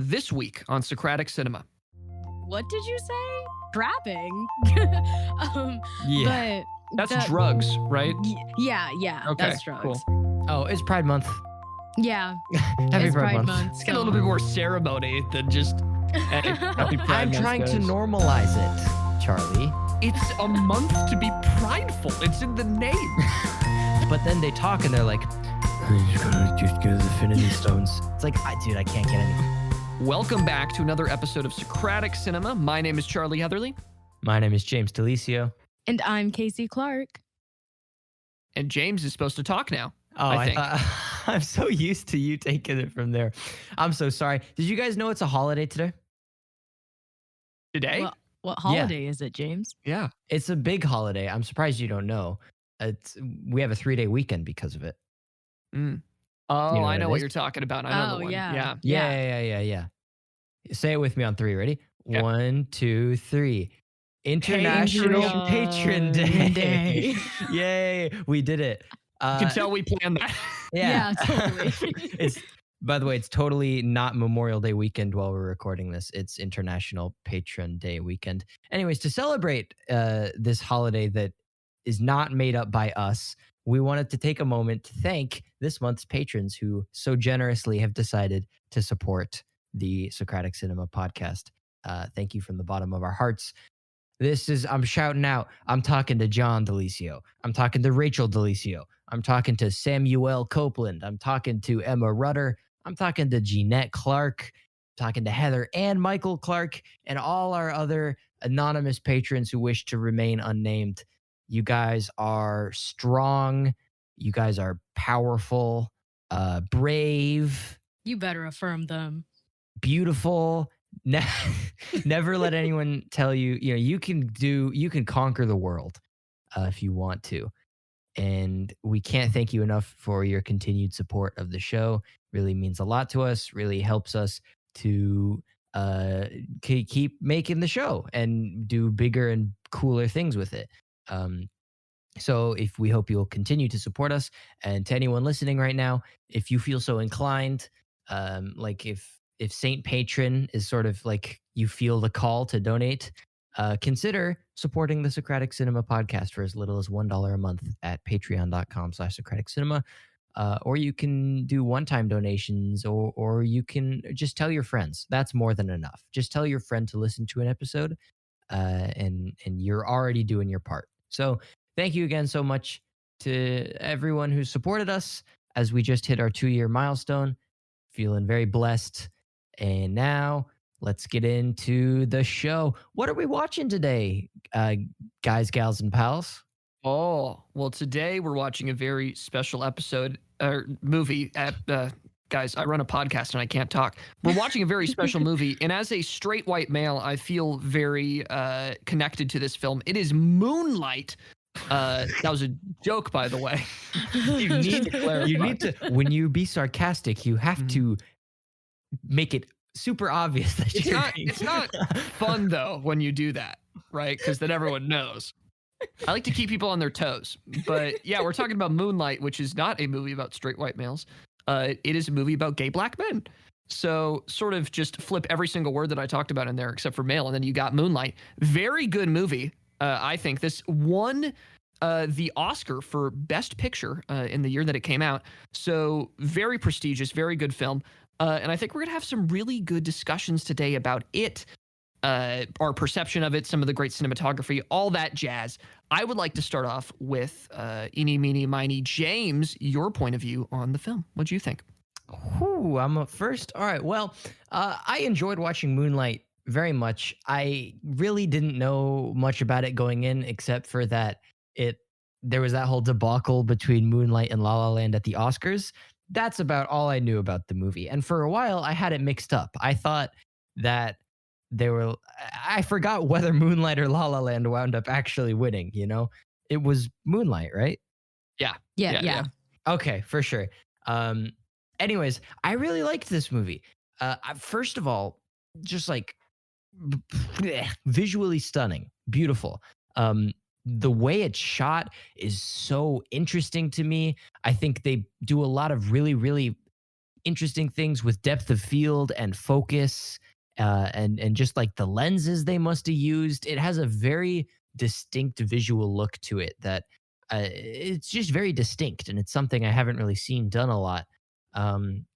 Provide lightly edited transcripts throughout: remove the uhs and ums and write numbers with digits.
this week on Socratic Cinema. What did you say? Trapping. Yeah. That's drugs, right? Yeah, Okay, that's drugs. cool. Oh, it's Pride Month. Yeah, Happy it's Pride Month. Month. Let's get a little bit more ceremony than just, hey, happy Pride I'm Month, trying to guys. normalize it, Charlie. It's a month to be prideful. It's in the name. But then they talk and they're like, just get the Infinity Stones. It's like, dude, I can't get any. Welcome back to another episode of Socratic Cinema. My name is Charlie Heatherly. My name is James DeLisio. And I'm Kasey Clark. And James is supposed to talk now. Oh, I think. I'm so used to you taking it from there. I'm so sorry. Did you guys know it's a holiday today? Today? Well, what holiday is it, James? Yeah. It's a big holiday. I'm surprised you don't know. We have a 3-day weekend because of it. Mm. Oh, You know I what know it what is? you're talking about. I know Oh, the one. yeah. Yeah. Say it with me on 3. Ready? Okay. 1, 2, 3. International Patron Day. Yay. We did it. You can tell we planned that. Yeah, totally. By the way, it's totally not Memorial Day weekend while we're recording this. It's International Patron Day weekend. Anyways, to celebrate this holiday that is not made up by us, we wanted to take a moment to thank this month's patrons who so generously have decided to support the Socratic Cinema podcast. Thank you from the bottom of our hearts. I'm shouting out. I'm talking to John DeLisio. I'm talking to Rachel DeLisio. I'm talking to Samuel Copeland. I'm talking to Emma Rudder. I'm talking to Jeanette Clark. I'm talking to Heather and Michael Clark and all our other anonymous patrons who wish to remain unnamed. You guys are strong. You guys are powerful, brave, You better affirm them. beautiful. Never let anyone tell you, you can conquer the world if you want to. And we can't thank you enough for your continued support of the show. Really means a lot to us, really helps us to keep making the show and do bigger and cooler things with it. So if we hope you'll continue to support us, and to anyone listening right now, if you feel so inclined, like if Saint Patron is sort of like you feel the call to donate, consider supporting the Socratic Cinema podcast for as little as $1 a month at patreon.com/Socratic Cinema. Or you can do one-time donations, or you can just tell your friends. That's more than enough. Just tell your friend to listen to an episode, and you're already doing your part. So thank you again so much to everyone who supported us as we just hit our 2-year milestone. Feeling very blessed. And now let's get into the show. What are we watching today, guys, gals, and pals? Oh, well, today we're watching a very special episode or movie at guys, I run a podcast and I can't talk. We're watching a very special movie, and as a straight white male, I feel very connected to this film. It is Moonlight. That was a joke, by the way. You need to, when you be sarcastic, you have to make it super obvious that It's not fun though when you do that, right? Because then everyone knows. I like to keep people on their toes. But yeah, we're talking about Moonlight, which is not a movie about straight white males. It is a movie about gay black men. So sort of just flip every single word that I talked about in there except for male, and then you got Moonlight. Very good movie. I think this won the Oscar for Best Picture in the year that it came out. So very prestigious, very good film. And I think we're going to have some really good discussions today about it, our perception of it, some of the great cinematography, all that jazz. I would like to start off with eeny, meeny, miny, James, your point of view on the film. What do you think? Ooh, I'm up first. All right. Well, I enjoyed watching Moonlight very much. I really didn't know much about it going in, except for that there was that whole debacle between Moonlight and La La Land at the Oscars. That's about all I knew about the movie. And for a while, I had it mixed up. I thought that I forgot whether Moonlight or La La Land wound up actually winning, It was Moonlight, right? Yeah. Okay, for sure. Anyways, I really liked this movie. First of all, just like visually stunning, beautiful. The way it's shot is so interesting to me. I think they do a lot of really, really interesting things with depth of field and focus, and just like the lenses they must have used. It has a very distinct visual look to it that it's just very distinct, and it's something I haven't really seen done a lot. Um,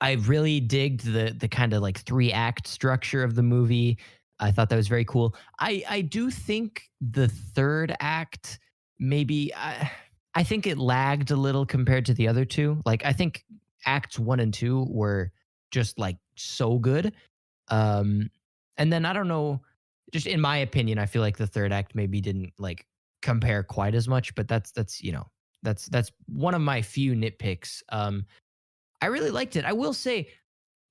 I really digged the kind of like 3-act structure of the movie. I thought that was very cool. I do think the third act maybe I think it lagged a little compared to the other two. Like I think acts 1 and 2 were just like so good. Um and then I don't know, just in my opinion, I feel like the third act maybe didn't like compare quite as much, but that's one of my few nitpicks. I really liked it. I will say,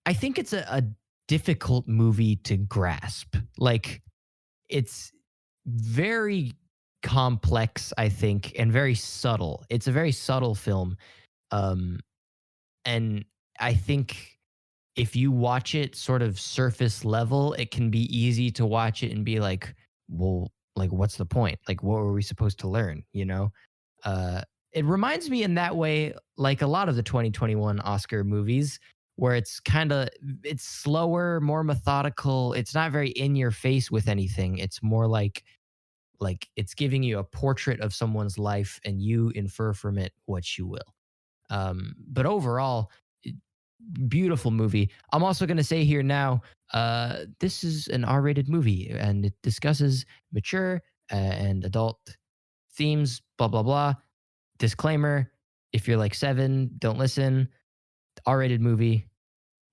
I think it's a difficult movie to grasp. Like, it's very complex, I think, and very subtle. It's a very subtle film. Um, and I think if you watch it sort of surface level, it can be easy to watch it and be like, well, like, what's the point? Like, what were we supposed to learn? You know? Uh, it reminds me in that way, like a lot of the 2021 Oscar movies, where it's slower, more methodical. It's not very in your face with anything. It's more like it's giving you a portrait of someone's life, and you infer from it what you will. But overall, beautiful movie. I'm also going to say here now, this is an R-rated movie, and it discusses mature and adult themes. Blah blah blah. Disclaimer: if you're like 7, don't listen. R-rated movie,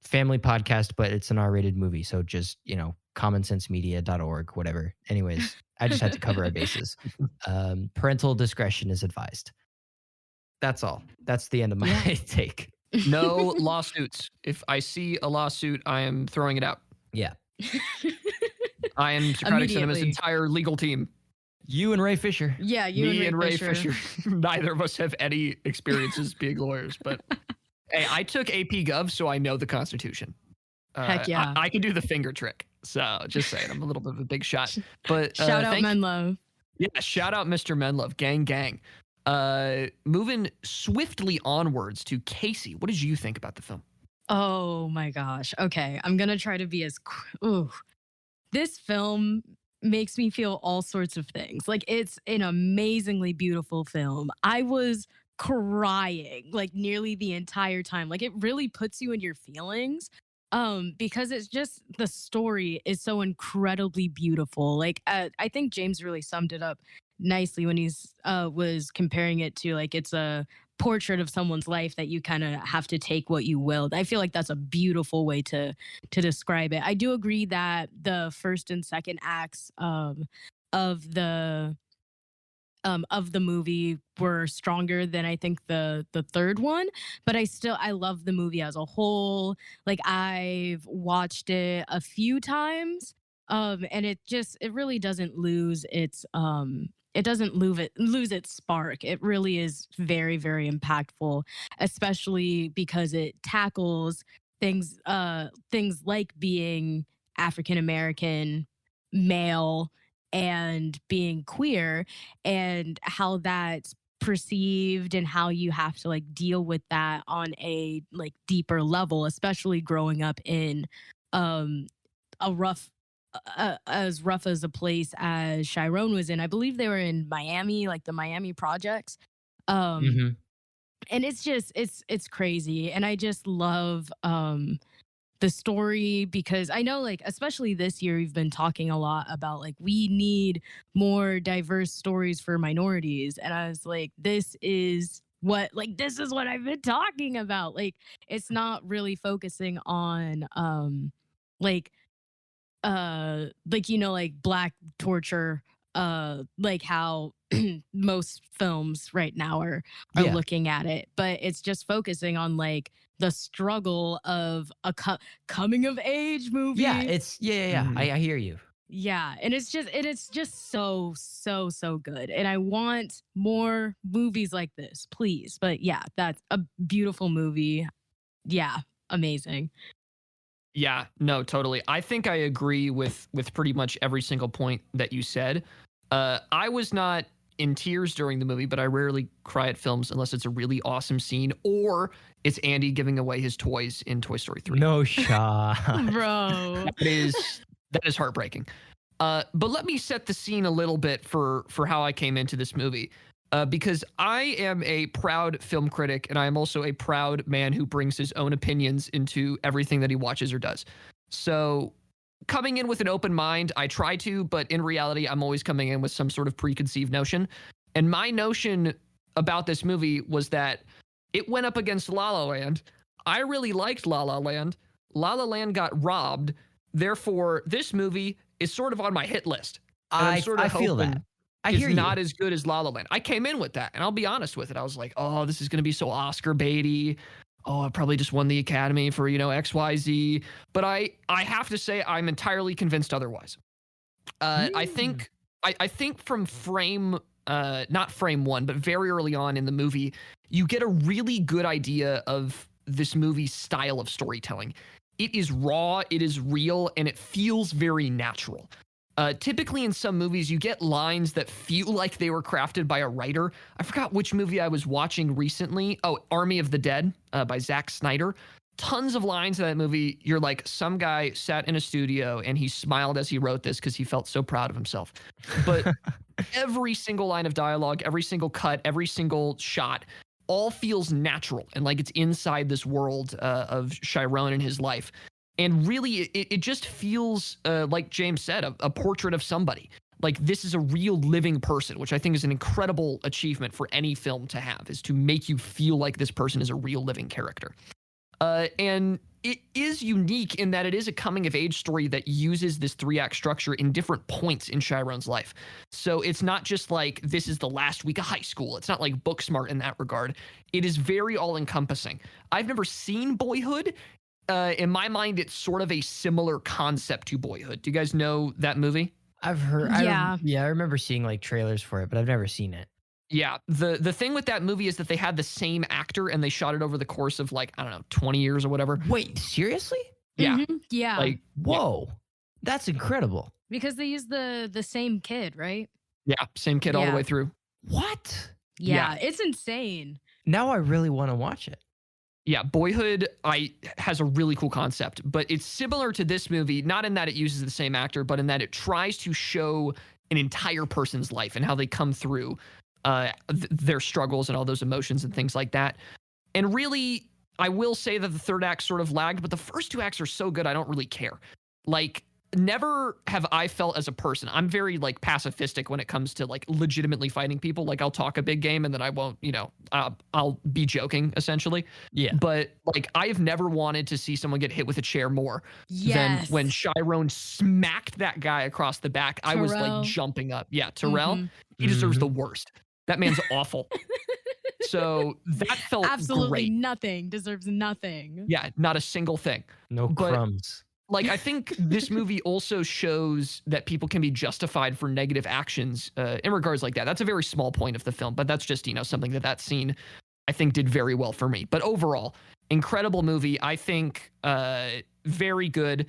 family podcast, but it's an R-rated movie. So just, commonsensemedia.org, whatever. Anyways, I just had to cover our bases. Parental discretion is advised. That's all. That's the end of my take. No lawsuits. If I see a lawsuit, I am throwing it out. Yeah. I am Socratic Cinema's entire legal team. You and Ray Fisher. Yeah, you and Ray Fisher. Neither of us have any experiences being lawyers, but hey, I took AP Gov, so I know the Constitution. Heck yeah. I can do the finger trick. So just saying, I'm a little bit of a big shot. But shout out Menlove. Yeah, shout out Mr. Menlove. Gang, gang. Moving swiftly onwards to Kasey. What did you think about the film? Oh my gosh. Okay, I'm gonna try to be as. Ooh, this film makes me feel all sorts of things. Like, it's an amazingly beautiful film. I was crying like nearly the entire time. Like, it really puts you in your feelings. Because it's just, the story is so incredibly beautiful. Like, I think James really summed it up nicely when he's was comparing it to, like, it's a portrait of someone's life that you kind of have to take what you will. I feel like that's a beautiful way to describe it. I do agree that the first and second acts of the movie were stronger than I think the third one, but I love the movie as a whole. Like, I've watched it a few times, and it really doesn't lose its lose its spark. It really is very, very impactful, especially because it tackles things like being African American, male, and being queer, and how that's perceived, and how you have to like deal with that on a like deeper level, especially growing up in a rough as rough as a place as Chiron was in. I believe they were in Miami, like the Miami projects. Mhm. And it's just it's crazy, and I just love the story, because I know, like, especially this year, we've been talking a lot about like, we need more diverse stories for minorities, and I was like, this is what I've been talking about. Like, it's not really focusing on like like black torture, like how most films right now are Yeah. looking at it, but it's just focusing on like the struggle of a coming of age movie. Yeah, it's yeah. Mhm. I hear you. Yeah, and it's just so good, and I want more movies like this, please. But yeah, that's a beautiful movie. Yeah, amazing. Yeah, no, totally. I think I agree with pretty much every single point that you said. I was not in tears during the movie, but I rarely cry at films unless it's a really awesome scene or it's Andy giving away his toys in Toy Story 3. No shot. Bro. That is heartbreaking. But let me set the scene a little bit for how I came into this movie. Because I am a proud film critic and I am also a proud man who brings his own opinions into everything that he watches or does. So coming in with an open mind, I try to, but in reality, I'm always coming in with some sort of preconceived notion. And my notion about this movie was that it went up against La La Land. I really liked La La Land. La La Land got robbed. Therefore, this movie is sort of on my hit list. And I'm sort of I feel hoping that. I it's hear not you. as good as La La Land. I came in with that, and I'll be honest with it. I was like, oh, this is going to be so Oscar baity. Oh, I probably just won the Academy for, XYZ. But I have to say I'm entirely convinced otherwise. I think from frame, not frame one, but very early on in the movie, you get a really good idea of this movie's style of storytelling. It is raw, it is real, and it feels very natural. Typically in some movies, you get lines that feel like they were crafted by a writer. I forgot which movie I was watching recently. Oh, Army of the Dead by Zack Snyder. Tons of lines in that movie. You're like, some guy sat in a studio and he smiled as he wrote this because he felt so proud of himself. But every single line of dialogue, every single cut, every single shot, all feels natural and like it's inside this world of Chiron and his life. And really, it just feels, like James said, a portrait of somebody. Like this is a real living person, which I think is an incredible achievement for any film to have, is to make you feel like this person is a real living character. And it is unique in that it is a coming of age story that uses this 3-act structure in different points in Chiron's life. So it's not just like this is the last week of high school. It's not like Booksmart in that regard. It is very all encompassing. I've never seen Boyhood. In my mind, it's sort of a similar concept to Boyhood. Do you guys know that movie? I've heard. Yeah. I remember seeing like trailers for it, but I've never seen it. Yeah. The thing with that movie is that they had the same actor and they shot it over the course of like, I don't know, 20 years or whatever. Wait, seriously? Yeah. Mhm, yeah. Like, Whoa, that's incredible. Because they use the same kid, right? yeah, same kid all the Yeah. way through. What? Yeah, Yeah. it's insane. Now I really want to watch it. Yeah, Boyhood has a really cool concept, but it's similar to this movie, not in that it uses the same actor, but in that it tries to show an entire person's life and how they come through their struggles and all those emotions and things like that. And really, I will say that the third act sort of lagged, but the first 2 acts are so good, I don't really care. Like, never have I felt as a person. I'm very like pacifistic when it comes to like legitimately fighting people. Like I'll talk a big game and then I won't, I'll be joking essentially. Yeah. But like I've never wanted to see someone get hit with a chair more than Yes. when Chiron smacked that guy across the back. I was Terrell. like jumping up. Yeah, Terrell, Mhm. he deserves Mhm. the worst. That man's awful. So that felt Absolutely great. nothing. Deserves nothing. Yeah, not a single thing. No But- crumbs. Like, I think this movie also shows that people can be justified for negative actions in regards like that. That's a very small point of the film, but that's just, something that scene I think did very well for me. But overall, incredible movie. I think very good.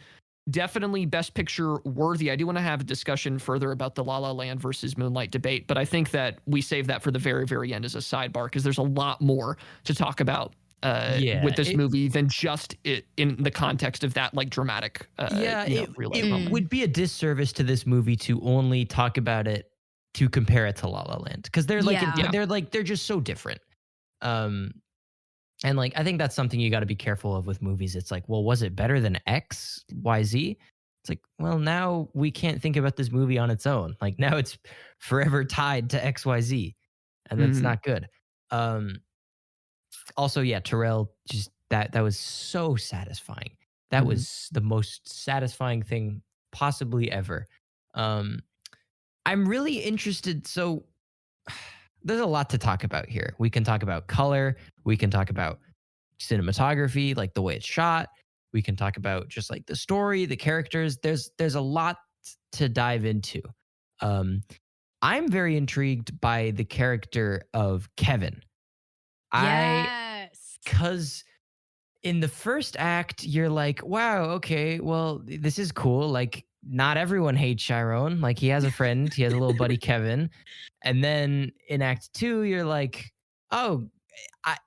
Definitely Best Picture worthy. I do want to have a discussion further about the La La Land versus Moonlight debate, but I think that we save that for the very, very end as a sidebar because there's a lot more to talk about with this movie than just it in the context of that like dramatic real life it moment. would be a disservice to this movie to only talk about it to compare it to La La Land because they're like Yeah. they're just so different. And like I think that's something you got to be careful of with movies. It's like, well, was it better than X, Y, Z? It's like, well, now we can't think about this movie on its own. Like now it's forever tied to X, Y, Z, and that's Mhm. not good. Also, yeah, Terrell, just that was so satisfying. That Mhm. was the most satisfying thing possibly ever. I'm really interested. So there's a lot to talk about here. We can talk about color. We can talk about cinematography, like the way it's shot. We can talk about just like the story, the characters. There's a lot to dive into. I'm very intrigued by the character of Kevin. Yes. Because in the first act, you're like, wow, okay, well, this is cool. Like, not everyone hates Chiron. Like, he has a friend, he has a little buddy, Kevin. And then in Act 2, you're like, oh, I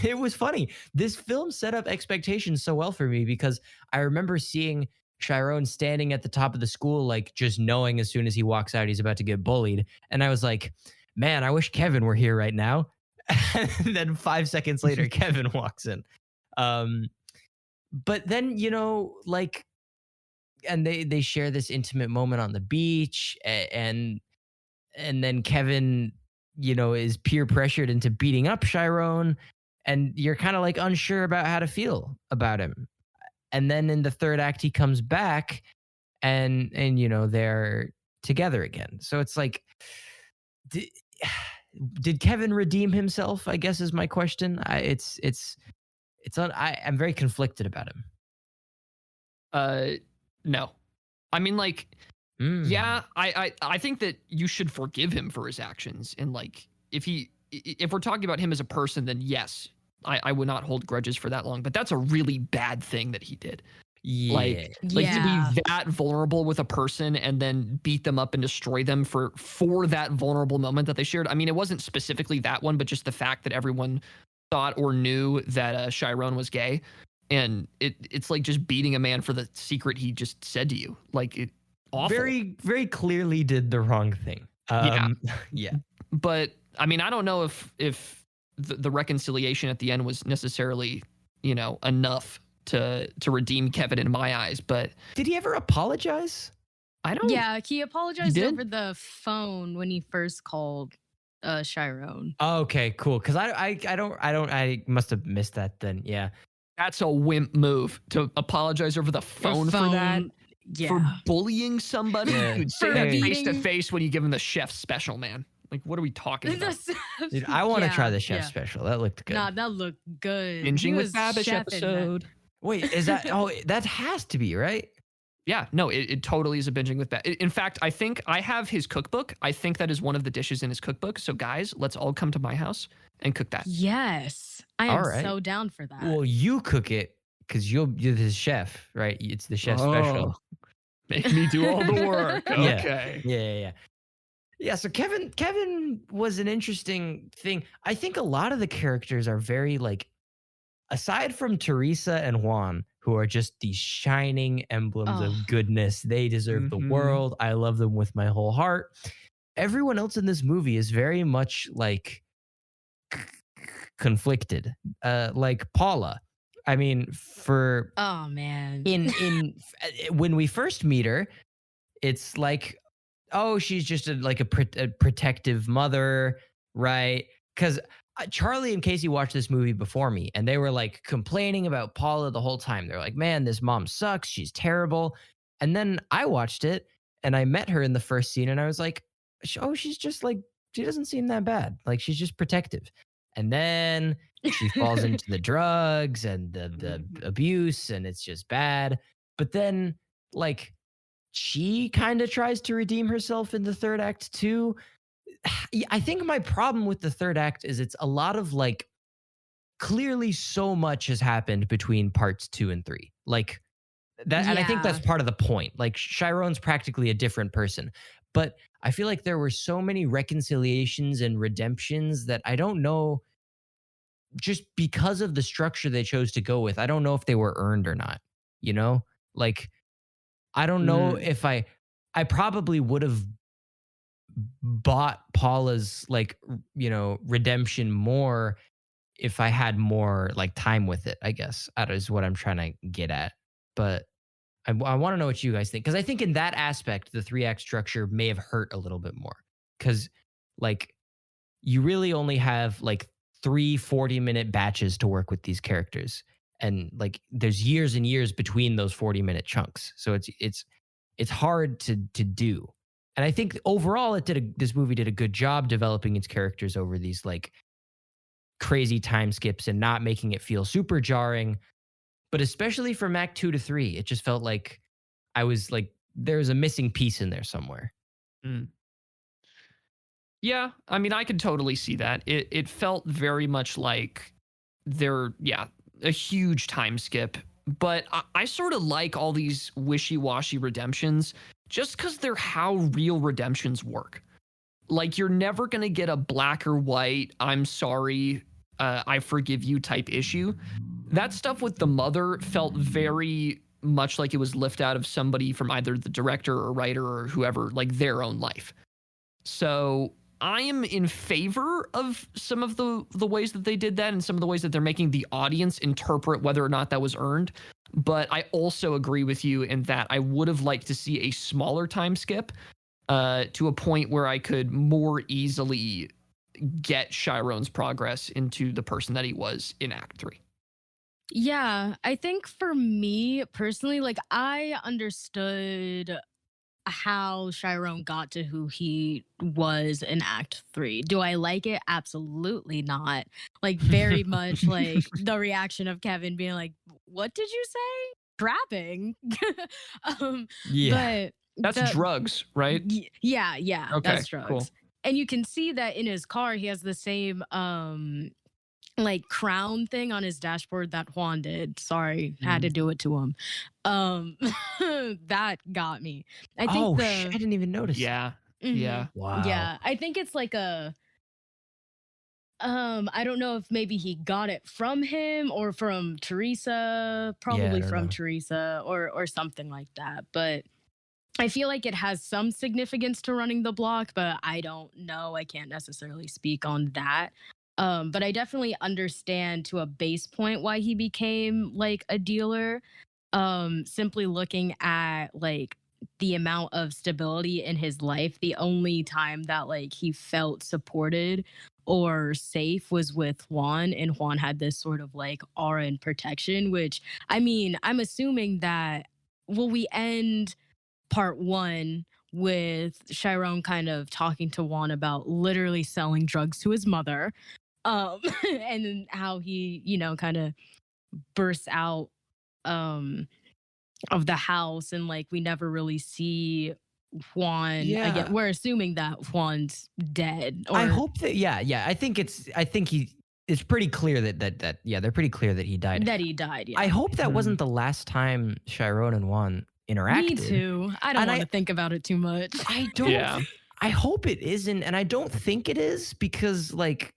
it was funny. This film set up expectations so well for me because I remember seeing Chiron standing at the top of the school, like just knowing as soon as he walks out, he's about to get bullied. And I was like, man, I wish Kevin were here right now. And then 5 seconds later, Kevin walks in. But then, like, and they share this intimate moment on the beach, and then Kevin, is peer pressured into beating up Chiron, and you're kind of like unsure about how to feel about him. And then in the third act, he comes back, and they're together again. So it's like, did Kevin redeem himself? I guess is my question. I'm very conflicted about him. No. I mean, like, Mm. yeah, I think that you should forgive him for his actions. And like, if we're talking about him as a person, then yes, I would not hold grudges for that long. But that's a really bad thing that he did. Yeah. Like Yeah. to be that vulnerable with a person and then beat them up and destroy them for that vulnerable moment that they shared. I mean, it wasn't specifically that one, but just the fact that everyone thought or knew that Chiron was gay. And it's like just beating a man for the secret he just said to you. Like, it awful. Very, very clearly did the wrong thing. Yeah. But I mean, I don't know if the reconciliation at the end was necessarily, enough to redeem Kevin in my eyes. But Did he ever apologize? I don't. Yeah, he apologized did? over the phone when he first called Chiron. Oh, okay, cool. Because I must have missed that then. Yeah. That's a wimp move to apologize over the phone for that. Yeah. For bullying somebody. Yeah. You'd say For that face beating- to face when you give him the chef special, man. Like, what are we talking about? Dude, I want to Yeah, try the chef yeah. special. That looked good. Nah, that looked good. He Binging with was Babish chefing that. episode. Wait, is that? Oh, that has to be right. Yeah, no, it totally is a binging with In fact, I think I have his cookbook. I think that is one of the dishes in his cookbook. So guys, let's all come to my house and cook that. Yes, I am All right. so down for that. Well, you cook it because you're the chef, right? It's the chef special. Make me do all the work. Yeah. Okay. Yeah. So Kevin was an interesting thing. I think a lot of the characters are very like, aside from Teresa and Juan, who are just these shining emblems of goodness. They deserve the Mhm. world. I love them with my whole heart. Everyone else in this movie is very much like conflicted. Like Paula. I mean, Oh man. in when we first meet her, it's like, oh, she's just a protective mother, right? Because Charlie and Kasey watched this movie before me, and they were like complaining about Paula the whole time. They're like, man, this mom sucks. She's terrible. And then I watched it, and I met her in the first scene, and I was like, oh, she's just like, she doesn't seem that bad. Like, she's just protective. And then she falls into the drugs and the abuse, and it's just bad. But then, like, she kind of tries to redeem herself in the third act too. I think my problem with the third act is it's a lot of like, clearly so much has happened between parts 2 and 3. Like that, and I think that's Yeah. part of the point. Like, Chiron's practically a different person. But I feel like there were so many reconciliations and redemptions that I don't know, just because of the structure they chose to go with, I don't know if they were earned or not, Like, I don't know if I probably would have bought Paula's redemption more if I had more like time with it, I guess. That is what I'm trying to get at. But I want to know what you guys think, because I think in that aspect, the 3-act structure may have hurt a little bit more, because like you really only have like 3 40-minute batches to work with these characters, and like there's years and years between those 40-minute chunks, so it's hard to do. And I think overall this movie did a good job developing its characters over these like crazy time skips and not making it feel super jarring. But especially from Act 2 to 3, it just felt like I was like, there was a missing piece in there somewhere. Yeah, I mean, I could totally see that. It felt very much like a huge time skip, But I sort of like all these wishy-washy redemptions just because they're how real redemptions work. Like, you're never going to get a black or white, I'm sorry, I forgive you type issue. That stuff with the mother felt very much like it was lifted out of somebody from either the director or writer or whoever, like their own life. So I am in favor of some of the ways that they did that and some of the ways that they're making the audience interpret whether or not that was earned. But I also agree with you in that I would have liked to see a smaller time skip to a point where I could more easily get Chiron's progress into the person that he was in Act 3. Yeah, I think for me personally, like I understood how Chiron got to who he was in Act 3. Do I like it? Absolutely not. Like very much like the reaction of Kevin being like, "What did you say? Trapping?" Yeah. But That's the drugs, right? yeah, Okay, that's cool. drugs. And you can see that in his car he has the same like crown thing on his dashboard that Juan did. Sorry, had to do it to him. Um that got me. I think Oh, I the didn't even notice. Yeah. Mhm. Yeah. Wow. Yeah, I think it's like a I don't know if maybe he got it from him or from Teresa, Yeah, I probably don't from know. Teresa or something like that. But I feel like it has some significance to running the block, but I don't know. I can't necessarily speak on that. But I definitely understand to a base point why he became like a dealer. Simply looking at like the amount of stability in his life, the only time that like he felt supported or safe was with Juan, and Juan had this sort of like aura and protection, which I mean, I'm assuming that will we end part one with Chiron kind of talking to Juan about literally selling drugs to his mother. And then how he, you know, kind of bursts out um of the house and like we never really see Juan again. Yeah. We're assuming that Juan's dead I or hope that yeah. I think it's pretty clear that yeah, they're pretty clear that he died. that he died. I Yeah. hope that Mhm. wasn't the last time Chiron and Juan interacted. Me too. I don't And want to think about it too much. I don't Yeah. I hope it isn't, and I don't think it is because like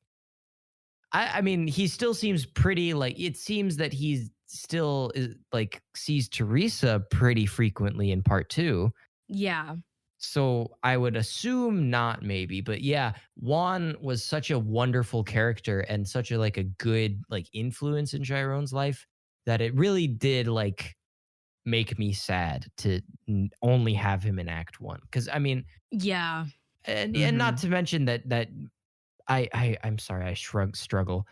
I mean, he still seems pretty like it seems that he's still like sees Teresa pretty frequently in part 2. Yeah. So I would assume not maybe, but yeah, Juan was such a wonderful character and such a like a good like influence in Chiron's life that it really did like make me sad to only have him in Act 1. Cuz I mean, Yeah. and not to mention that I'm sorry, I struggle.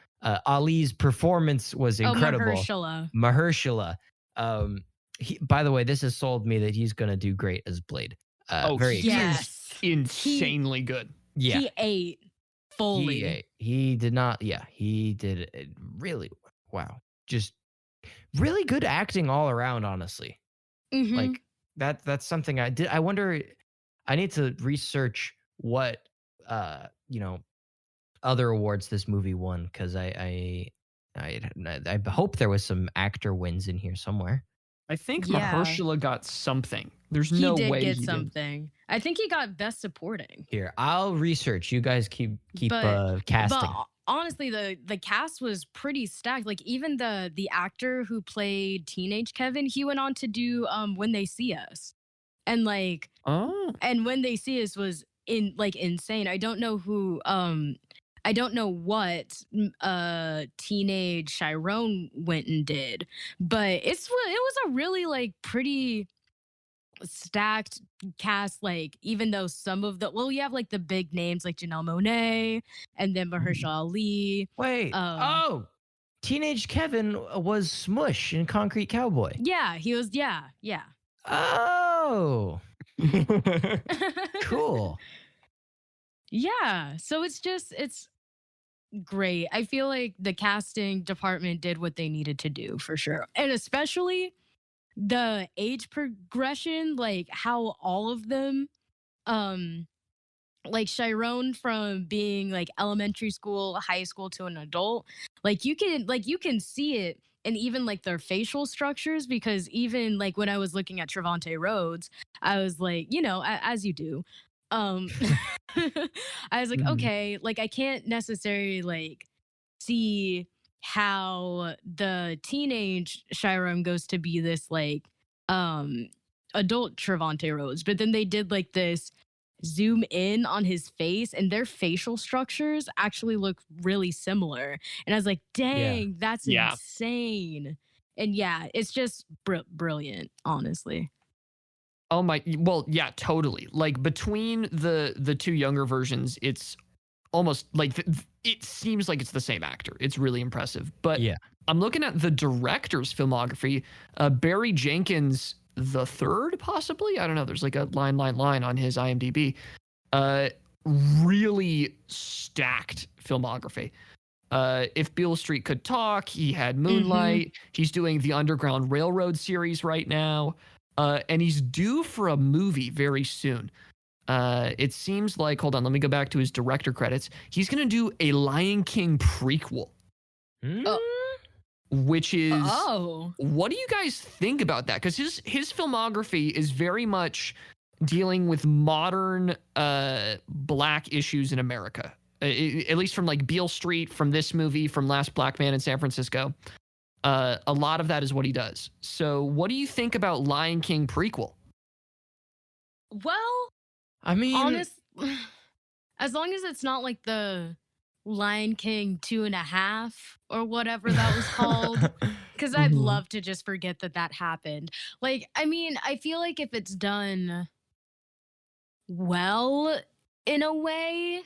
Ali's performance was Oh, incredible. Mahershala. Mahershala. By the way, this has sold me that he's going to do great as Blade. Oh, Very he excited. Yes. is insanely good. Yeah. He ate fully. He did not. Yeah, he did it really. Wow. Just really good acting all around, honestly. Mhm. Like that's something I did. I wonder, I need to research what, you know, other awards this movie won because I hope there was some actor wins in here somewhere. I think Yeah. Mahershala got something. There's He no did way get he did. something. I think he got best supporting. Here, I'll research. You guys keep But casting. honestly, the cast was pretty stacked. Like even the actor who played teenage Kevin, he went on to do When They See Us, and like Oh. and When They See Us was insane. I don't know who I don't know what teenage Chiron went and did, but it was a really like pretty stacked cast. Like even though some of the you have like the big names like Janelle Monáe and then Mahershala Ali. Wait. Um, Oh, teenage Kevin was Smush in Concrete Cowboy. yeah, he was. Yeah. Oh, cool. Yeah. So it's great. I feel like the casting department did what they needed to do for sure. And especially the age progression, like how all of them um like Chiron from being like elementary school, high school to an adult. Like you can see it and even like their facial structures because even like when I was looking at Trevante Rhodes, I was like, you know, as you do. Um I was like, Mhm. okay, like I can't necessarily like see how the teenage Chiron goes to be this like um adult Trevante Rhodes, but then they did like this zoom in on his face and their facial structures actually look really similar. And I was like, Yeah. dang, that's Yeah. insane. And yeah, it's just brilliant, honestly. Oh my, well, yeah, totally. Like between the two younger versions, it's almost like it seems like it's the same actor. It's really impressive. But Yeah. I'm looking at the director's filmography. Barry Jenkins the third, possibly. I don't know. There's like a line on his IMDb. Uh, Really stacked filmography. If Beale Street Could Talk, he had Hmm. Moonlight. He's doing the Underground Railroad series right now. And he's due for a movie very soon. It seems like, hold on, let me go back to his director credits. He's going to do a Lion King prequel, Mm? Oh, which is, oh, what do you guys think about that? Because his filmography is very much dealing with modern black issues in America. At least from like Beale Street, from this movie, from Last Black Man in San Francisco. A lot of that is what he does. So, what do you think about Lion King prequel? well, I mean, honest, as long as it's not like the Lion King 2.5 or whatever that was called. Because I'd Mhm. love to just forget that that happened. Like, I mean, I feel like if it's done well in a way,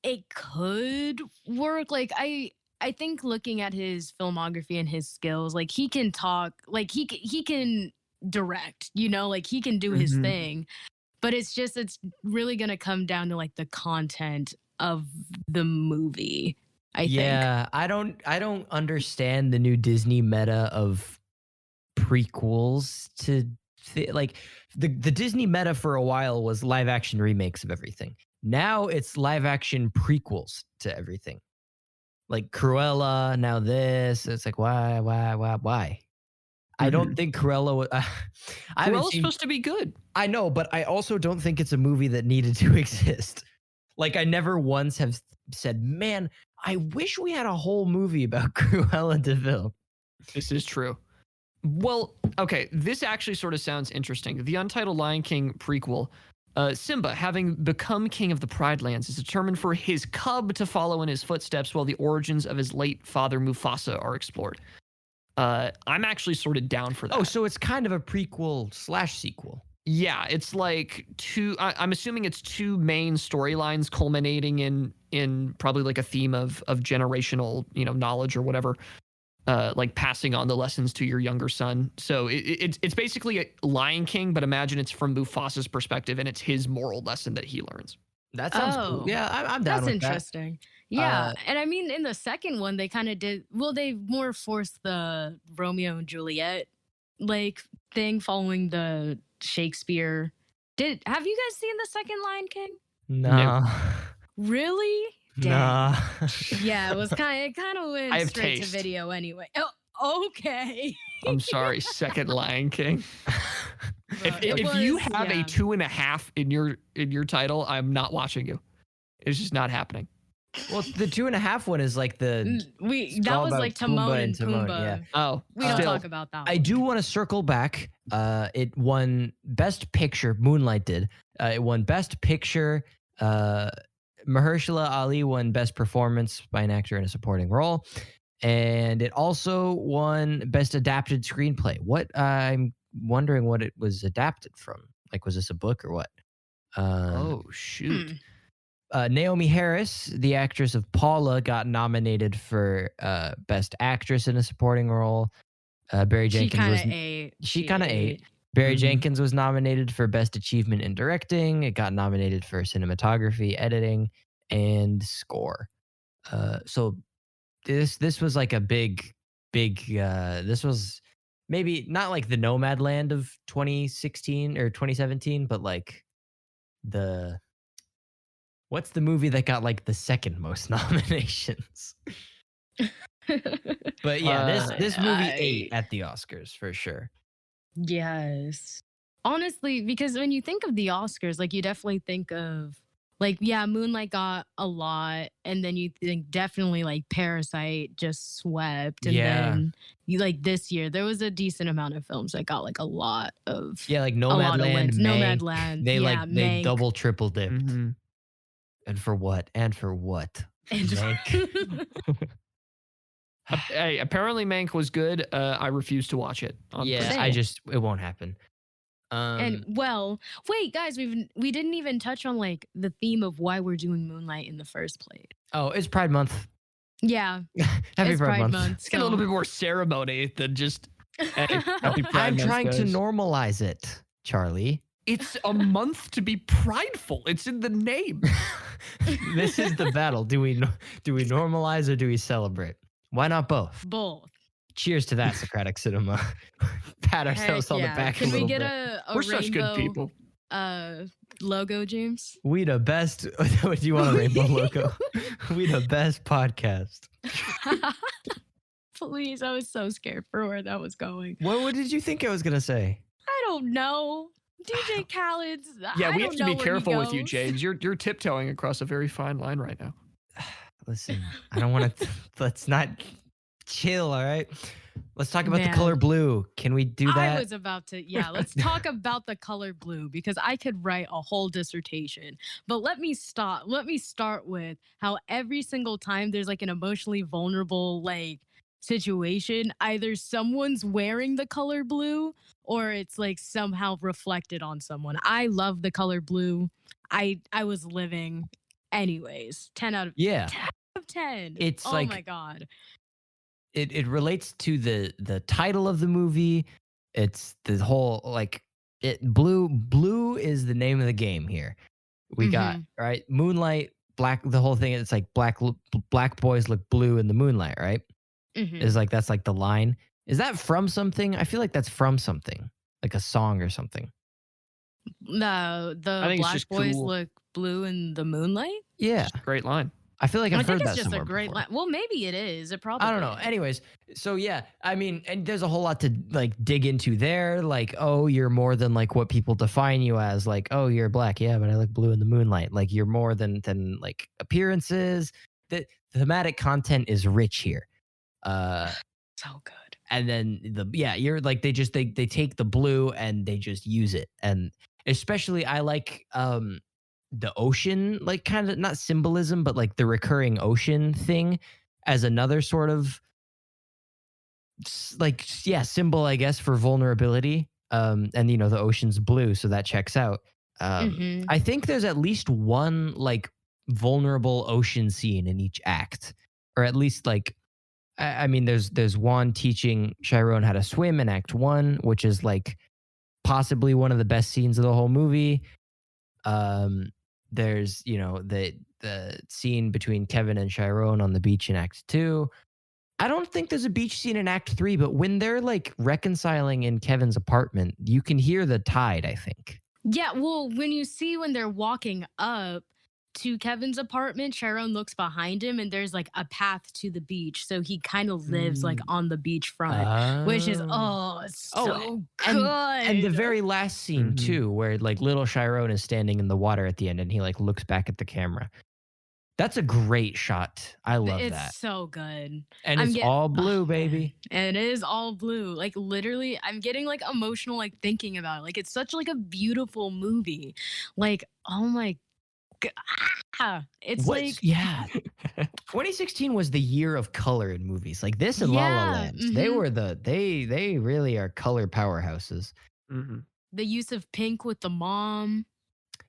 it could work. Like I think looking at his filmography and his skills, like he can talk, like he can direct, you know, like he can do his Mhm. thing. But it's just it's really going to come down to like the content of the movie, I think. yeah, I don't understand the new Disney meta of prequels to like the Disney meta for a while was live action remakes of everything. Now it's live action prequels to everything. Like Cruella, now this. It's like why? I don't Mhm. think Cruella I haven't Cruella's seen supposed to be good. I know, but I also don't think it's a movie that needed to exist. Like I never once have said, "Man, I wish we had a whole movie about Cruella de Vil." This is true. Well, okay, this actually sort of sounds interesting. The Untitled Lion King prequel. Simba, having become king of the Pride Lands, is determined for his cub to follow in his footsteps while the origins of his late father Mufasa are explored. I'm actually sort of down for Oh, that. so it's kind of a prequel slash sequel. Yeah, it's like two. I'm assuming it's two main storylines culminating in probably like a theme of generational, knowledge or whatever. Like passing on the lessons to your younger son. So it's basically a Lion King, but imagine it's from Mufasa's perspective and it's his moral lesson that he learns. That sounds cool. Oh, Yeah, I'm down that's with that. interesting. Yeah. Uh, And I mean, in the second one, they kind of did, well, they more forced the Romeo and Juliet like thing following the Shakespeare. Have you guys seen the second Lion King? No, nah, Really? Dang. nah. Yeah, it kind of I went have straight to taste. video anyway. Oh, okay. I'm sorry, second Lion King. If Bro, it if you was, have a yeah. 2.5 in your title, I'm not watching you. It's just not happening. Well, the 2.5 one is like the it's That all was about like Timon Pumbaa and and Timon. Yeah. Pumbaa. Oh, We don't Uh, talk still. about that I one. do want to circle back. It won Best Picture. Moonlight did. It won Best Picture. Uh, Mahershala Ali won Best Performance by an actor in a supporting role, and it also won Best Adapted Screenplay. What I'm wondering what it was adapted from. Like, was this a book or what? Um, Oh shoot. Hmm. Naomi Harris, the actress of Paula, got nominated for Best Actress in a Supporting Role. Barry She Jenkins kind was of ate. she She kind of ate. ate. Barry Mhm. Jenkins was nominated for Best Achievement in Directing. It got nominated for Cinematography, Editing, and Score. So this was like a big. This was maybe not like the Nomadland of 2016 or 2017, but like the What's the movie that got like the second most nominations? But yeah, this movie ate at the Oscars for sure. Yes. Honestly, because when you think of the Oscars, like you definitely think of like, yeah, Moonlight got a lot, and then you think definitely like Parasite just swept. And Yeah. then you like this year, there was a decent amount of films that got like a lot of Yeah, like a lot of Nomadland, wins. Mank. Nomadland. They Yeah, they Mank. double triple dipped. Mhm. And for what? And for what? And Mank. Hey, apparently Mank was good. I refuse to watch it. Yeah, Same. it won't happen. And well, wait, guys, we didn't even touch on like the theme of why we're doing Moonlight in the first place. Oh, it's Pride Month. Yeah, Happy it's Pride Month. Let's get a little bit more ceremony than just. Hey, happy Pride I'm Month, trying to guys. normalize it, Charlie. It's a month to be prideful. It's in the name. This is the battle. Do we normalize or do we celebrate? Why not both? Both. Cheers to that, Socratic cinema. Pat ourselves Heck on the yeah. back Can a we little get bit. a We're such good people. logo, James? We the best. Do you want a rainbow logo? We the best podcast. Please, I was so scared for where that was going. What did you think I was gonna say? I don't know. DJ Khaled's. Yeah, I we don't have to know be where he careful with you, goes. James. You're tiptoeing across a very fine line right now. Listen, I don't want to. Let's not chill. All right. Let's talk about the Man. color blue. Can we do that? I was about to, yeah, let's talk about the color blue because I could write a whole dissertation. But let me start with how every single time there's like an emotionally vulnerable like situation, either someone's wearing the color blue or it's like somehow reflected on someone. I love the color blue. I was living anyways. 10 out of Yeah. 10 out of 10. It's oh like- my God. It relates to the title of the movie. It's the whole like blue is the name of the game here. We got right Moonlight, black, the whole thing. It's like black boys look blue in the moonlight, right? Is like that's like the line. Is that from something? I feel like that's from something, like a song or something. No, I the think it's black just boys cool. look blue in the moonlight. Yeah, Great line. I feel like I've I think heard it's that just somewhere a great before. line. Well, maybe it is. It probably. I don't know. is. Anyways, so yeah, I mean, and there's a whole lot to like dig into there. Like, oh, you're more than like what people define you as. Like, oh, you're black, yeah, but I look blue in the moonlight. Like, you're more than like appearances. The thematic content is rich here. So good. And then you're like they take the blue and they just use it. And especially I like the ocean, like kind of not symbolism, but like the recurring ocean thing as another sort of symbol, I guess, for vulnerability. And the ocean's blue, so that checks out. I think there's at least one like vulnerable ocean scene in each act, or at least like I mean, there's one teaching Chiron how to swim in Act 1, which is like possibly one of the best scenes of the whole movie. There's the scene between Kevin and Chiron on the beach in Act 2. I don't think there's a beach scene in Act 3, but when they're like reconciling in Kevin's apartment, you can hear the tide, I think. Yeah, well, when they're walking up to Kevin's apartment, Chiron looks behind him and there's like a path to the beach. So he kind of lives like on the beach front, which is so good. And the very last scene too, where like little Chiron is standing in the water at the end and he like looks back at the camera. That's a great shot. I love that. It's so good. And it's all blue, baby. And it is all blue. Like literally, I'm getting like emotional like thinking about it. Like it's such like a beautiful movie. Like, oh my God. It's like 2016 was the year of color in movies. Like this and La La Land. They were they really are color powerhouses. the use of pink with the mom.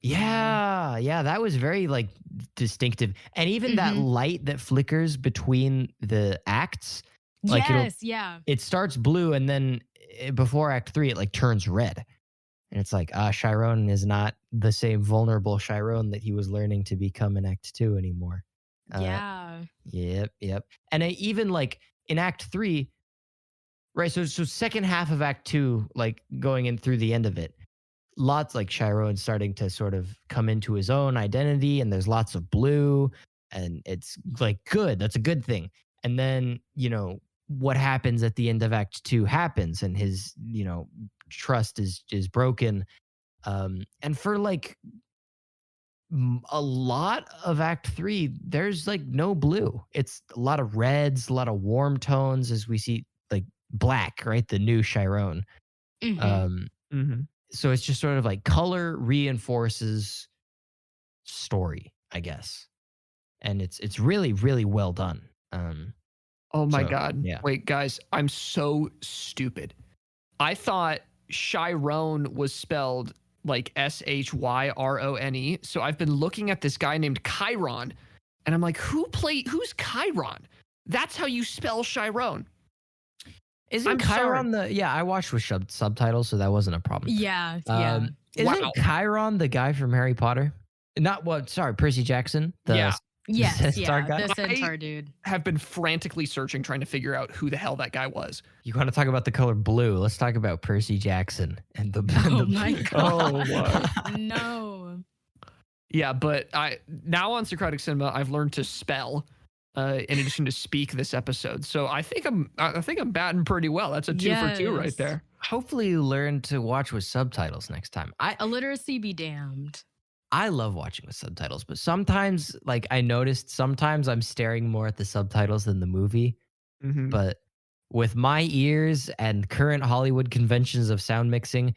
Yeah, that was very like distinctive. And even that light that flickers between the acts. Like it starts blue and then before Act 3 it like turns red. And it's like, Chiron is not the same vulnerable Chiron that he was learning to become in Act 2 anymore. Yep. And even like in Act 3, right? So second half of Act 2, like going in through the end of it, lots like Chiron starting to sort of come into his own identity, and there's lots of blue, and it's like good. That's a good thing. And then, what happens at the end of Act 2 happens, and his, trust is broken. And for like a lot of Act 3, there's like no blue. It's a lot of reds, a lot of warm tones as we see like black, right? The new Chiron. Mhm. So it's just sort of like color reinforces story, I guess. And it's really, really well done. Oh my So, God. yeah. Wait, guys, I'm so stupid. I thought Chiron was spelled like Shyrone. So I've been looking at this guy named Chiron, and I'm like, who's Chiron? That's how you spell Chiron. Isn't I'm Chiron I watched with subtitles, so that wasn't a problem. Yeah. Isn't Wow. Chiron the guy from Harry Potter? Percy Jackson. Yeah. Yes. Centaur Yeah. guy? The centaur dude. Have been frantically searching, trying to figure out who the hell that guy was. You want to talk about the color blue? Let's talk about Percy Jackson and the. Oh my Oh, god. No. Yeah, but now on Socratic Cinema, I've learned to spell in addition to speak this episode. So I think I'm batting pretty well. That's a 2 for 2 right Yes. there. Hopefully, you learn to watch with subtitles next time. Illiteracy be damned. I love watching with subtitles, but sometimes, like I noticed, sometimes I'm staring more at the subtitles than the movie. Mhm. But with my ears and current Hollywood conventions of sound mixing,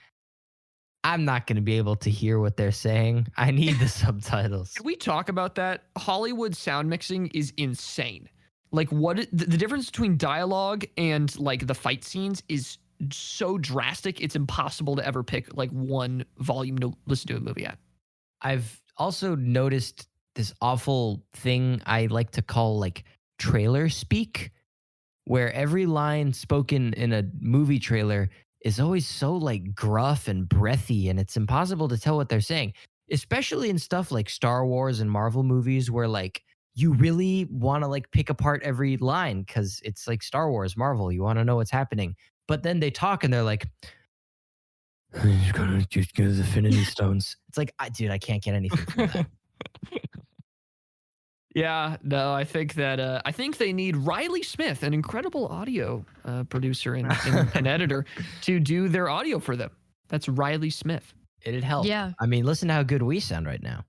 I'm not going to be able to hear what they're saying. I need the subtitles. Can we talk about that? Hollywood sound mixing is insane. Like the difference between dialogue and like the fight scenes is so drastic. It's impossible to ever pick like one volume to listen to a movie at. I've also noticed this awful thing I like to call like trailer speak, where every line spoken in a movie trailer is always so like gruff and breathy, and it's impossible to tell what they're saying, especially in stuff like Star Wars and Marvel movies where like you really want to like pick apart every line because it's like Star Wars, Marvel, you want to know what's happening. But then they talk and they're like, he's gonna just get his Infinity Stones. It's like, dude, I can't get anything from that. Yeah, no, I think that I think they need Riley Smith, an incredible audio producer and editor, to do their audio for them. That's Riley Smith. It'd help. Yeah. I mean, listen to how good we sound right now.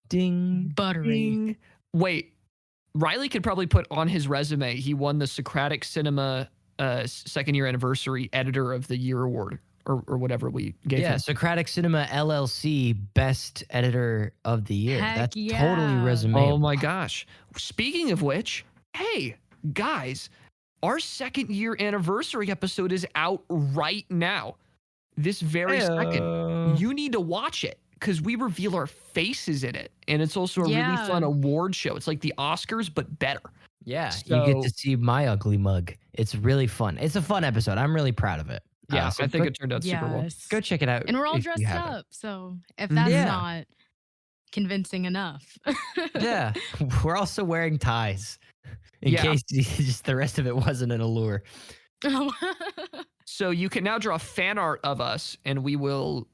Ding. Buttery. Ding. Wait, Riley could probably put on his resume he won the Socratic Cinema second year anniversary Editor of the Year award or whatever we gave him. Socratic Cinema LLC Best Editor of the Year. Heck That's yeah. totally resume. Oh my gosh. Speaking of which, hey, guys, our second year anniversary episode is out right now. This very second. You need to watch it because we reveal our faces in it. And it's also a really Yeah. fun award show. It's like the Oscars, but better. Yeah, So- you get to see my ugly mug. It's really fun. It's a fun episode. I'm really proud of it. Yeah, So I think go, it turned out super well. Yes. go check it out. And we're all if you dressed haven't. up. So if that's Yeah. not convincing enough. Yeah, we're also wearing ties in Yeah. case just the rest of it wasn't an allure. So you can now draw fan art of us, and we will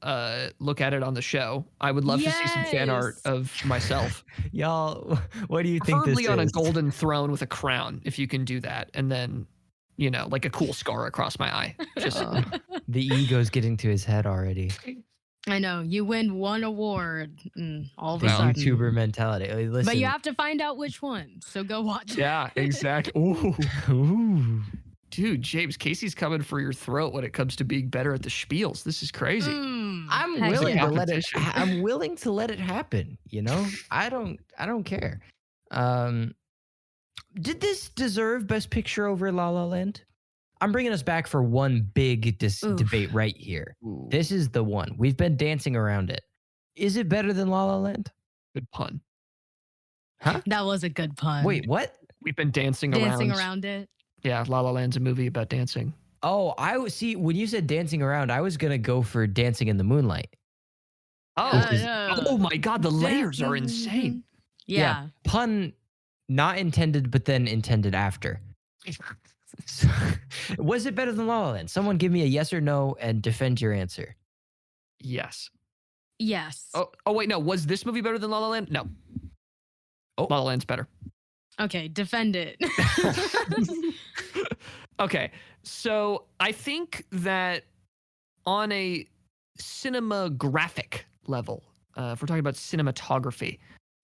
look at it on the show. I would love to see some fan art Yes. of myself, Y'all, what do you think this preferably on a is? golden throne with a crown, if you can do that, and then like a cool scar across my eye. Just The ego's getting to his head already. I know. You win one award and all of The a sudden. YouTuber mentality. Hey, listen. But you have to find out which one. So go watch it. yeah, exactly. Ooh. Ooh. Dude, James, Casey's coming for your throat when it comes to being better at the spiels. This is crazy. I'm Heck willing yeah. to let it. Competition. I'm willing to let it happen. I don't care. Did this deserve Best Picture over La La Land? I'm bringing us back for one big Oof. debate right here. Ooh, This is the one. We've been dancing around it. Is it better than La La Land? good pun. That was a good pun. Wait, what? We've been dancing Dancing around it. Yeah, La La Land's a movie about dancing. Oh, see when you said dancing around, I was gonna go for Dancing in the Moonlight. Oh my God, the layers are insane. Yeah. Pun not intended, but then intended after. So, was it better than La La Land? Someone give me a yes or no and defend your answer. Yes. Yes. Oh wait, no. Was this movie better than La La Land? No. Oh. La La Land's better. Okay, defend it. Okay, so I think that on a cinematographic level, if we're talking about cinematography,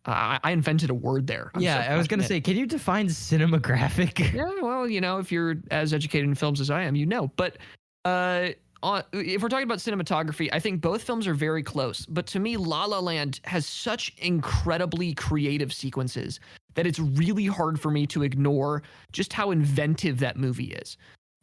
I invented a word there. I'm so I was going to passionate. say, can you define cinematographic? Yeah, well, if you're as educated in films as I am, But if we're talking about cinematography, I think both films are very close. But to me, La La Land has such incredibly creative sequences that it's really hard for me to ignore just how inventive that movie is.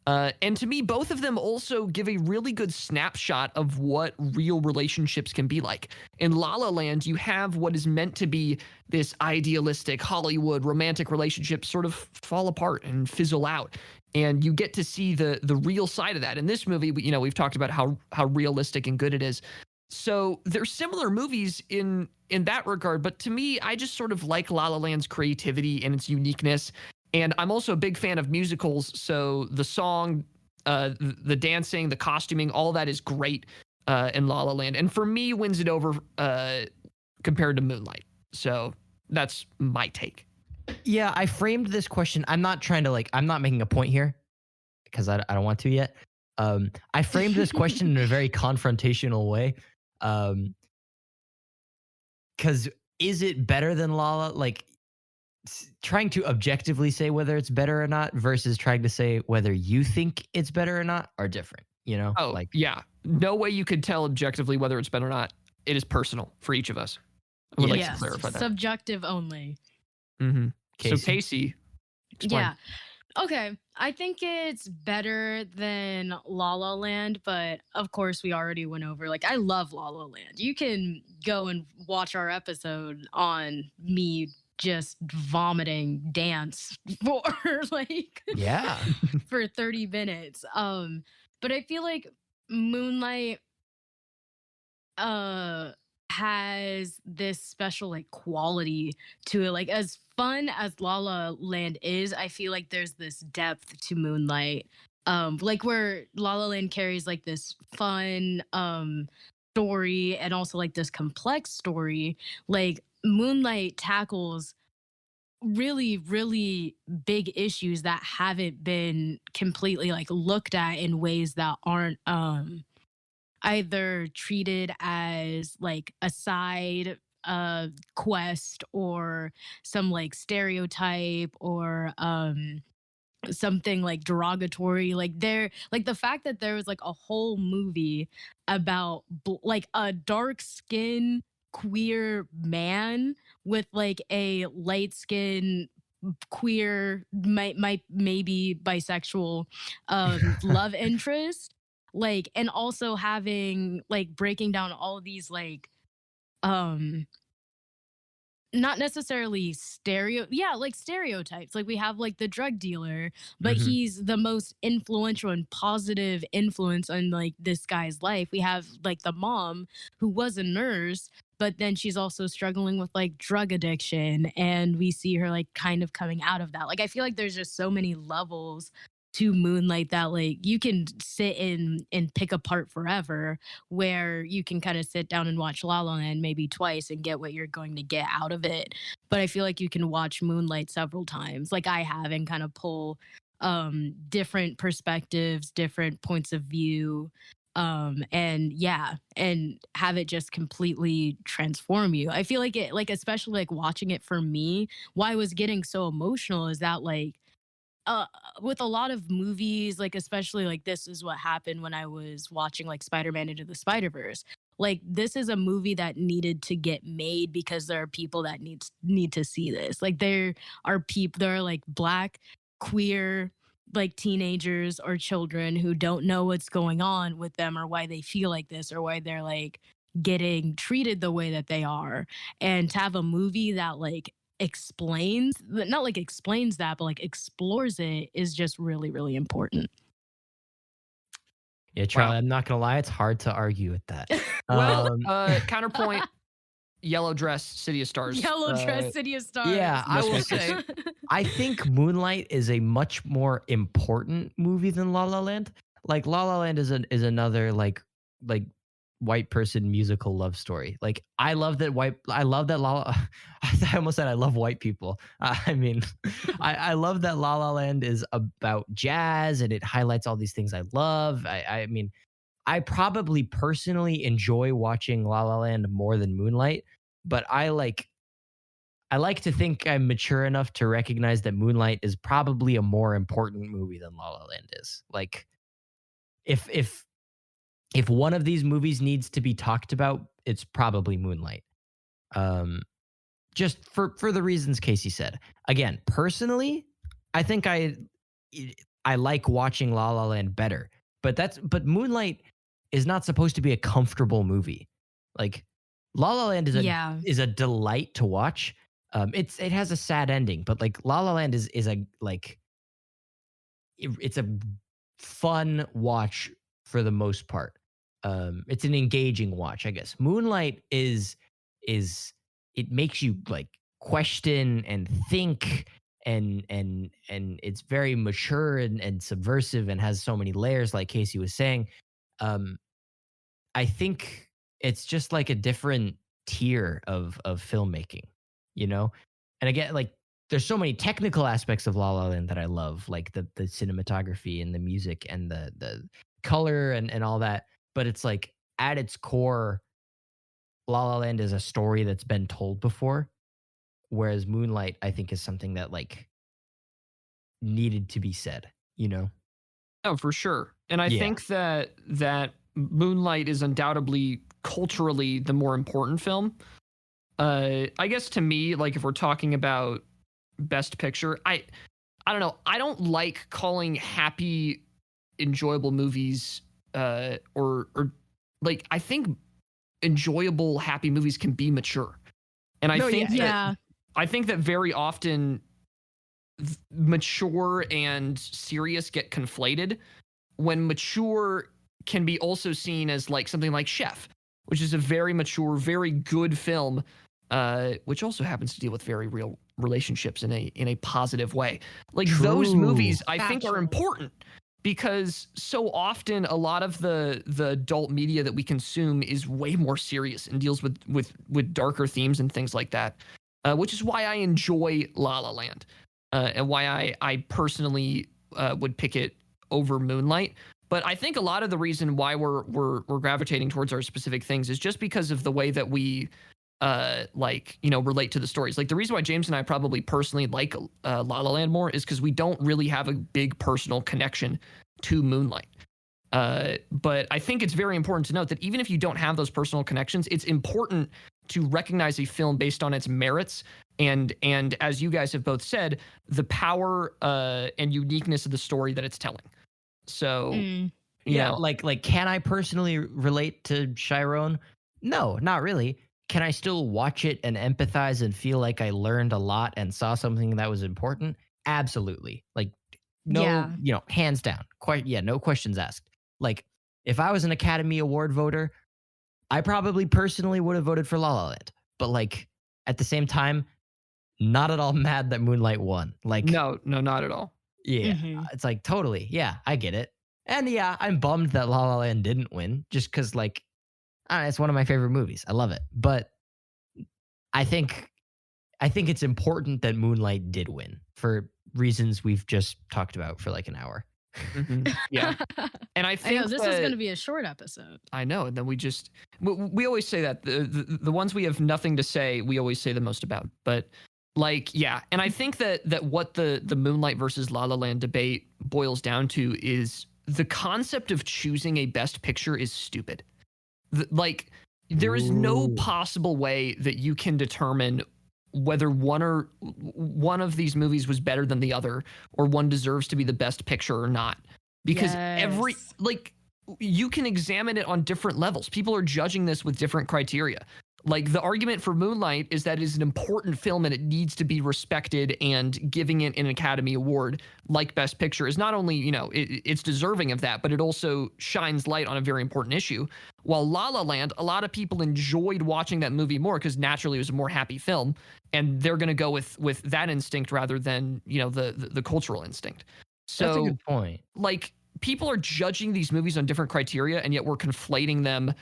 And to me, both of them also give a really good snapshot of what real relationships can be like. In La La Land, you have what is meant to be this idealistic Hollywood romantic relationship sort of fall apart and fizzle out. And you get to see the real side of that. In this movie, we've talked about how realistic and good it is. So they're similar movies in that regard. But to me, I just sort of like La La Land's creativity and its uniqueness. And I'm also a big fan of musicals, so the song, the dancing, the costuming, all that is great in La La Land. And for me, wins it over compared to Moonlight. So that's my take. Yeah, I framed this question. I'm not trying to I'm not making a point here because I don't want to yet. I framed this question in a very confrontational way. Because is it better than La La? Trying to objectively say whether it's better or not versus trying to say whether you think it's better or not are different, Oh, yeah. No way you could tell objectively whether it's better or not. It is personal for each of us. I would like to clarify that. Subjective only. Mm-hmm. Kasey. So Kasey, explain. Yeah. Okay. I think it's better than La La Land, but of course we already went over. I love La La Land. You can go and watch our episode on me just vomiting dance for Yeah. for 30 minutes. But I feel like Moonlight has this special quality to it. As fun as La La Land is, I feel like there's this depth to Moonlight. Where La La Land carries this fun story and also this complex story. Moonlight tackles really, really big issues that haven't been completely looked at in ways that aren't either treated as a side quest or some stereotype or something derogatory. The fact that there was a whole movie about a dark skin queer man with a light skin queer might maybe bisexual love interest, and also having breaking down all these um not necessarily stereotypes. We have the drug dealer, but Mhm. he's the most influential and positive influence on this guy's life. We have the mom who was a nurse, but then she's also struggling with drug addiction, and we see her kind of coming out of that. I feel like there's just so many levels to Moonlight that you can sit in and pick apart forever, where you can kind of sit down and watch La La Land maybe twice and get what you're going to get out of it. But I feel like you can watch Moonlight several times, like I have, and kind of pull different perspectives, different points of view, and have it just completely transform you. I feel like it, especially watching it for me, why I was getting so emotional is that with a lot of movies, especially this is what happened when I was watching Spider-Man Into the Spider-Verse. This is a movie that needed to get made because there are people that need to see this. There are people, there are black, queer, teenagers or children who don't know what's going on with them or why they feel like this or why they're getting treated the way that they are. And to have a movie that explains, not explains that, but explores it, is just really, really important. Yeah, Charlie, Wow. I'm not gonna lie, it's hard to argue with that. Well, Um, counterpoint, Yellow Dress, City of Stars. Yellow Dress, City of Stars. yeah, I Most will say, I think Moonlight is a much more important movie than La La Land. La La Land is another like white person musical love story. Like I love that I almost said I love white people. I mean, I love that La La Land is about jazz and it highlights all these things I love. I mean, I probably personally enjoy watching La La Land more than Moonlight, but I like to think I'm mature enough to recognize that Moonlight is probably a more important movie than La La Land is. Like if one of these movies needs to be talked about, it's probably Moonlight. Um, just for the reasons Kasey said. Again, personally, I think I like watching La La Land better. But Moonlight is not supposed to be a comfortable movie. Like La La Land Yeah. is a delight to watch. It has a sad ending, but like La La Land is a like it's a fun watch for the most part. It's an engaging watch, I guess. Moonlight is it makes you like question and think and it's very mature and subversive and has so many layers, like Kasey was saying. Um, I think it's just like a different tier of filmmaking, you know? And again, like there's so many technical aspects of La La Land that I love, like the cinematography and the music and the color and all that. But it's like at its core, La La Land is a story that's been told before. Whereas Moonlight, I think, is something that like needed to be said, you know? Oh, for sure. And I Yeah. think that Moonlight is undoubtedly culturally the more important film. I guess to me, like if we're talking about best picture, I don't know. I don't like calling happy, enjoyable movies or like I think enjoyable, happy movies can be mature. And I No, think yeah. that Yeah. I think that very often mature and serious get conflated when mature can be also seen as like something like Chef, which is a very mature, very good film, which also happens to deal with very real relationships in a positive way. Like those True. movies, I think are Factual. important because so often a lot of the adult media that we consume is way more serious and deals with darker themes and things like that, which is why I enjoy La La Land, and why I personally would pick it over Moonlight. But I think a lot of the reason why we're gravitating towards our specific things is just because of the way that we like, you know, relate to the stories. Like the reason why James and I probably personally like La La Land more is because we don't really have a big personal connection to Moonlight. But I think it's very important to note that even if you don't have those personal connections, it's important to recognize a film based on its merits and as you guys have both said, the power and uniqueness of the story that it's telling. So, Mm. you Yeah, know, like can I personally relate to Chiron? No, not really. Can I still watch it and empathize and feel like I learned a lot and saw something that was important? Absolutely. Like no, Yeah. you know, hands down. Quite yeah, no questions asked. Like if I was an Academy Award voter, I probably personally would have voted for La La Land. But like at the same time, not at all mad that Moonlight won. Like no, not at all. yeah, Mhm. it's like totally. Yeah, I get it. And yeah, I'm bummed that La La Land didn't win just cuz like it's one of my favorite movies. I love it. But I think it's important that Moonlight did win for reasons we've just talked about for like an hour. Yeah. And I I think know this that, was going to be a short episode. I know. And then we always say that the ones we have nothing to say, we always say the most about. But like, yeah. And I think that what the Moonlight versus La La Land debate boils down to is the concept of choosing a best picture is stupid. Like, there is no Ooh. possible way that you can determine whether one of these movies was better than the other or one deserves to be the best picture or not, because every Yes. like you can examine it on different levels. People are judging this with different criteria. Like the argument for Moonlight is that it is an important film and it needs to be respected, and giving it an Academy Award like Best Picture is not only, you know, it's deserving of that, but it also shines light on a very important issue. While La La Land, a lot of people enjoyed watching that movie more because naturally it was a more happy film, and they're going to go with that instinct rather than, you know, the cultural instinct. So That's a good point. like people are judging these movies on different criteria, and yet we're conflating them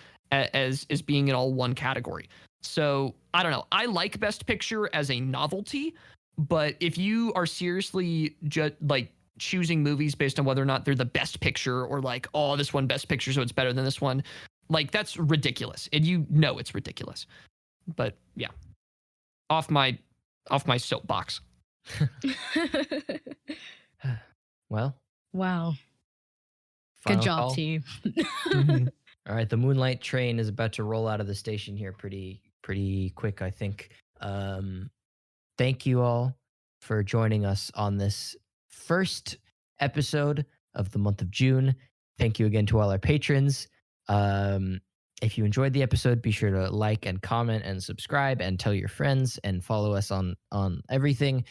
as being in all one category. So I don't know. I like Best Picture as a novelty, but if you are seriously like choosing movies based on whether or not they're the best picture or like, oh, this one Best Picture, so it's better than this one, like that's ridiculous, and you know it's ridiculous. But yeah, off my soapbox. Well, Wow. final Good job, call. team. All right, the Moonlight train is about to roll out of the station here pretty quick, I think. Thank you all for joining us on this first episode of the month of June. Thank you again to all our patrons. If you enjoyed the episode, be sure to like and comment and subscribe and tell your friends and follow us on everything.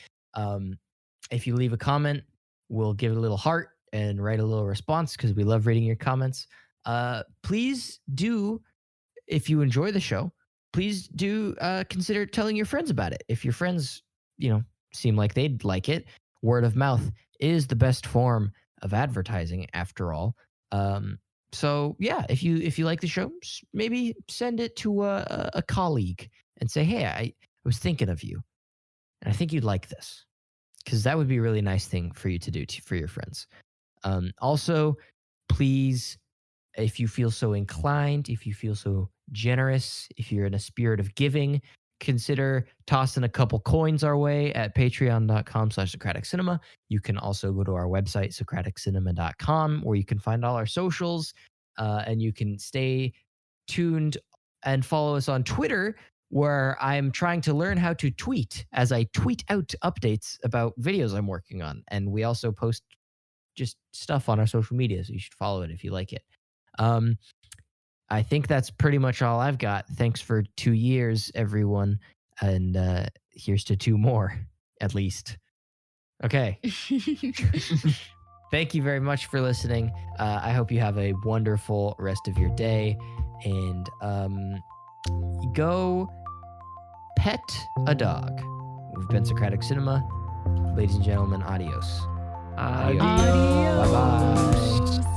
If you leave a comment, we'll give it a little heart and write a little response because we love reading your comments. Please do, if you enjoy the show, please do consider telling your friends about it. If your friends, seem like they'd like it, word of mouth is the best form of advertising after all. So yeah, if you like the show, maybe send it to a colleague and say, hey, I was thinking of you and I think you'd like this, because that would be a really nice thing for you to do for your friends. Also, please, if you feel so inclined, if you feel so generous, if you're in a spirit of giving, consider tossing a couple coins our way at patreon.com/Socratic Cinema. You can also go to our website, socraticcinema.com, where you can find all our socials, and you can stay tuned and follow us on Twitter, where I'm trying to learn how to tweet as I tweet out updates about videos I'm working on. And we also post just stuff on our social media, so you should follow it if you like it. I think that's pretty much all I've got. Thanks for 2 years, everyone. And here's to 2 more, at least. Okay. Thank you very much for listening. I hope you have a wonderful rest of your day. And go pet a dog. We've been Socratic Cinema. Ladies and gentlemen, adios. Adios. Bye-bye. Adios.